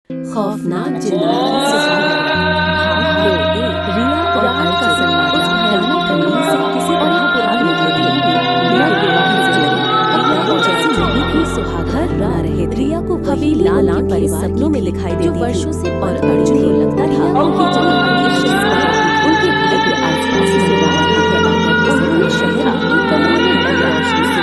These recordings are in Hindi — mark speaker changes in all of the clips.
Speaker 1: खौफनाक जिन्नात की सजावट। भाग 2। रिया और अर्जुन का सन्नाटा भयानक हवेली से किसी तरह भाग निकले थे, लेकिन वहीं से रिया और जैसी नहीं थी सुहागर न रहे। रिया को वही लाल आंखें सपनों में दिखाई देती थी, वर्षों से और अर्जुन को लगता था कि जगह उनके घर के आसपास से रात की पैदा करके उन्होंने शहर में एक कमरे में बंद रोशनी से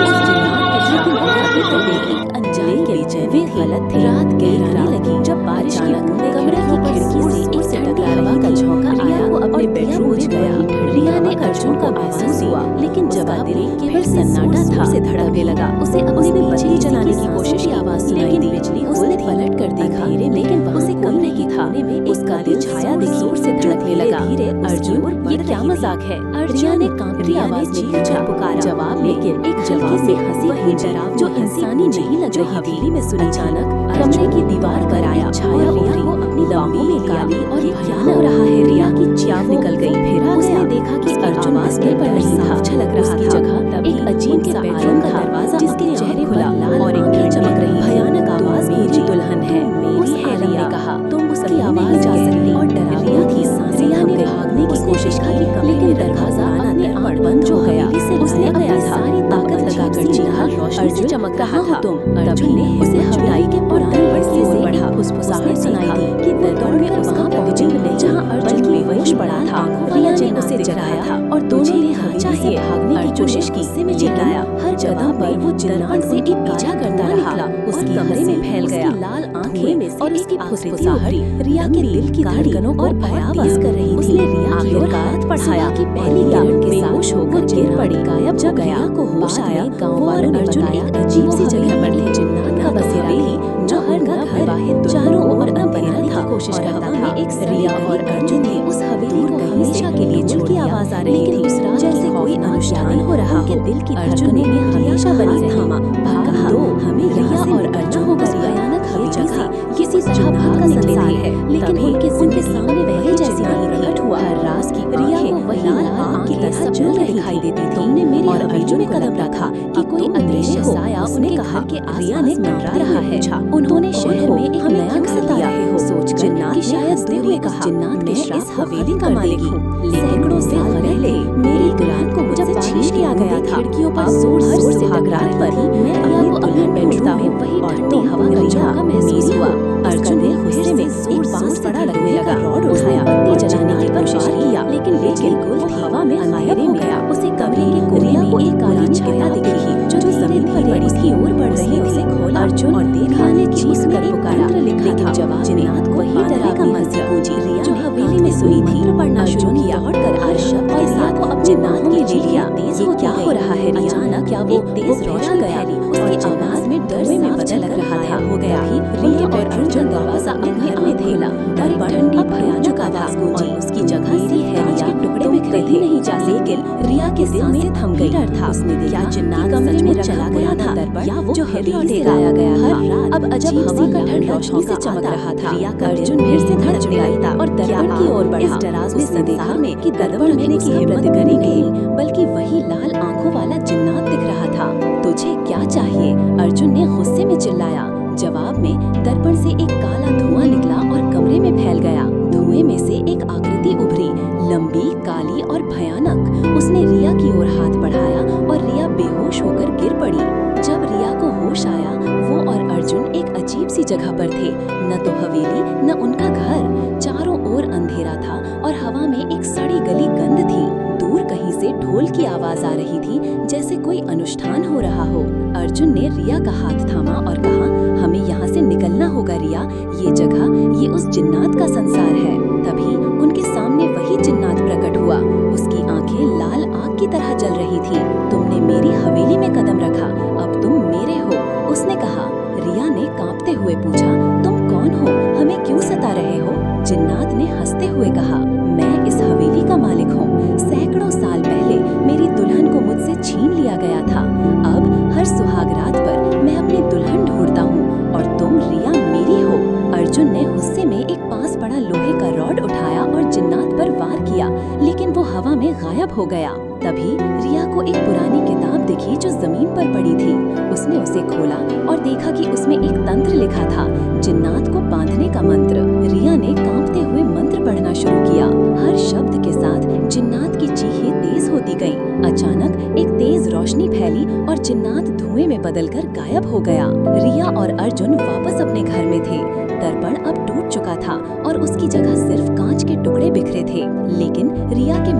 Speaker 1: उस जिन्नात के लेकिन वो अभी तक एक अनजाने के बेचैनी गलत थे। रात गहराने लगी जब बारिश की बूंदें कमरे की खिड़की से एक ठंडी हवा का झोंका आया। वो अपने बेडरूम में गया। रिया ने अर्जुन का महसूस हुआ, लेकिन जवाब नहीं, केवल सन्नाटा था से धड़कने लगा। उसे अपने बत्ती जलाने की कोशिश की आवाज सुनाई दी। बिजली उसने पलट कर देखा, लेकिन उसे कमरे की खाने में उसका दिल छाया दिखी, जोर से धड़कने लगा। अर्जुन, ये क्या मजाक है? रिया ने कांपती आवाज में पूछा, पुकारा जवाब, लेकिन एक जवाब में हंसी हुई डराव जो इंसानी नहीं लग रही थी में सुनी। अचानक कमरे की दीवार पर आया छाया रिया को अपनी बाहों में काली और भयानक हो रहा है। रिया की चीख निकल गई। फिर उसने देखा कि अर्जुन बिस्तर पर नहीं था, छलक रहा की जगह एक अजीब सा बेडरूम का दरवाजा जिसके चेहरे खुला और एक ठंडी चमक रही भयानक आवाज, मेरी दुल्हन है, मेरी है। रिया ने कहा, तुम उसकी आवाज जा सकती और डरावनी थी। रिया ने भागने की कोशिश की, लेकिन दरवाजा अपने आप बंद हो गया। उसने अपनी सारी ताकत लगाकर चीखा, अर्जुन चमक रहा था। तभी ने उसे हटाई के पुराने बस्ती से बढ़ा फुसफुसाहट सुनाई दी कि दौड़ में उसका पहुंचे जहां अर्जुन बेहोश पड़ा था। रिया ने उसे जगाया था और दोनों ने हमेशा से भागने की कोशिश की, से में चिल्लाया। हर जगह पर वो जिन्नात से एक पीछा करता रहा। उसके कमरे में फैल गया, लाल आंखें और उसकी फुसफुसाहट रिया के दिल की धड़कनों को भयावह कर रही थी। उसने रिया की ओर हाथ बढ़ाया कि पहली किरण के बेहोश होकर गिर पड़ी, गायब जब रिया को होश आया। गांव वालों ने अर्जुन एक अजीब सी जगह पर थे, जिन्नात का बसेरा ही जो हर घर वाहिद चारों ओर अंधेरा था। कोशिश करता था। एक रिया और अर्जुन ने उस हवेली को हमेशा के लिए छोड़ की आवाज आ रही थी, जैसे कोई अनुष्ठान हो रहा हो। दिल की अर्जुन ने हमेशा बनी थामा। भाग 2। हमें रिया और अर्जुन होगा भयानक हवेली जगह किसी तरह भाग का संसार है, लेकिन उनके सामने पहले जैसी नहीं प्रकट हुआ। हर रात की रिया को वही लाल आग की तरह जल दिखाई देती थी। तुमने मेरे और अर्जुन में कदम रखा कि कोई अदृश्य साया उन्हें कहा कि रिया ने मंडरा रहा है। उन्होंने शहर में एक नया घर दिया है। सोच जिन्नात शायद हुए कहा, जिन्नात में इस हवेली का मालिक हूँ, सैकड़ों साल पहले मेरी दुल्हन को मुझसे छीन लिया गया था। खिड़कियों पर जोर से टकराने पर मैं अपने दुल्हन बेडरूम में वही ठंडी हवा का झोंका महसूस हुआ। अर्जुन ने गुस्से में एक बांस बड़ा लगने लगा, रॉड उठाया, बत्ती जलाने की कोशिश किया, लेकिन बिल्कुल हवा में गायब हो गया। उसे कमरे के कोने में एक काली छाया दिखी जो जमीन पर पड़ी उसकी ओर बढ़ रही थी। खोला अर्जुन और देखा ने चीख कर पुकारा, लेकिन जवाब जिन्नात को वही तरह का मस्ती गूंजी। रिया जो हवेली में सुनी थी पढ़ना शुरू किया और कर अर्शद के साथ को अब जिन्नात के ले लिया। ये क्या हो रहा है? अचानक क्या वो तेज रोशनी गया, उसकी आवाज में डर में बदल रहा था। हो गया ही रिया और अर्जुन दरवाजा अपने आप खोला और ठंडी भयानक आवाज गूंजी। उसकी जगह से है रिया टुकड़े बिखरे थे, नहीं जा लेकिन रिया के दिल में थम गई। डर था। उसने देखा जिन्नात कमरे में चला गया था या वो जो हवेली से लाया गया था अब अजब हवा का ठंड रोशनी से चमक रहा था। रिया का अर्जुन फिर से धड़कने लगा और दरबार की ओर बढ़ा। इस डरावने संसार में कि दरबार में उस हिम्मत करी नहीं, बल्कि वही लाल आंखों वाला जिन्नात दिख रहा था। तुझे क्या चाहिए? अर्जुन ने गुस्से में चिल्लाया। जवाब में दर्पण से एक काला धुआं निकला और कमरे में फैल गया। धुएं में से एक आकृति उभरी, लंबी, काली और भयानक। उसने रिया की ओर हाथ बढ़ाया और रिया बेहोश होकर गिर पड़ी। जब रिया को होश आया, वो और अर्जुन एक अजीब सी जगह पर थे। न तो हवेली न उनका घर। चारों ओर अंधेरा था और हवा में एक सड़ी गली गंध थी। दूर कहीं से ढोल की आवाज आ रही थी, जैसे कोई अनुष्ठान हो रहा हो। अर्जुन ने रिया का हाथ थामा और कहा, हमें यहाँ से निकलना होगा रिया। ये जगह, ये उस जिन्नात का संसार है। तभी उनके सामने वही जिन्नात प्रकट हुआ। उसकी आंखें लाल आग की तरह जल रही थी। तुमने मेरी हवेली में कदम रखा, अब तुम मेरे हो, उसने कहा। रिया ने कांपते हुए पूछा, तुम कौन हो? हमें क्यों सता रहे हो? जिन्नात ने हंसते हुए कहा, मैं इस हवेली का मालिक हूँ। सैकड़ों साल पहले मेरी दुल्हन को मुझसे छीन लिया गया था। अब हर सुहागरात पर मैं अपनी दुल्हन ढूंढता हूँ और तुम रिया मेरी हो। अर्जुन ने गुस्से में एक पास पड़ा लोहे का रॉड उठाया और जिन्नात पर वार किया, लेकिन वो हवा में गायब हो गया। तभी रिया को एक पुरानी किताब दिखी जो जमीन पर पड़ी थी। उसने उसे खोला और देखा कि उसमें एक तंत्र लिखा था, जिन्नात को बांधने का मंत्र। रिया ने कांपते हुए मंत्र पढ़ना शुरू किया। हर शब्द के साथ जिन्नात की चीखें तेज होती गईं। अचानक एक तेज रोशनी फैली और जिन्नात धुएं में बदलकर गायब हो गया। रिया और अर्जुन वापस अपने घर में थे। दर्पण अब टूट चुका था और उसकी जगह सिर्फ कांच के टुकड़े बिखरे थे। लेकिन रिया के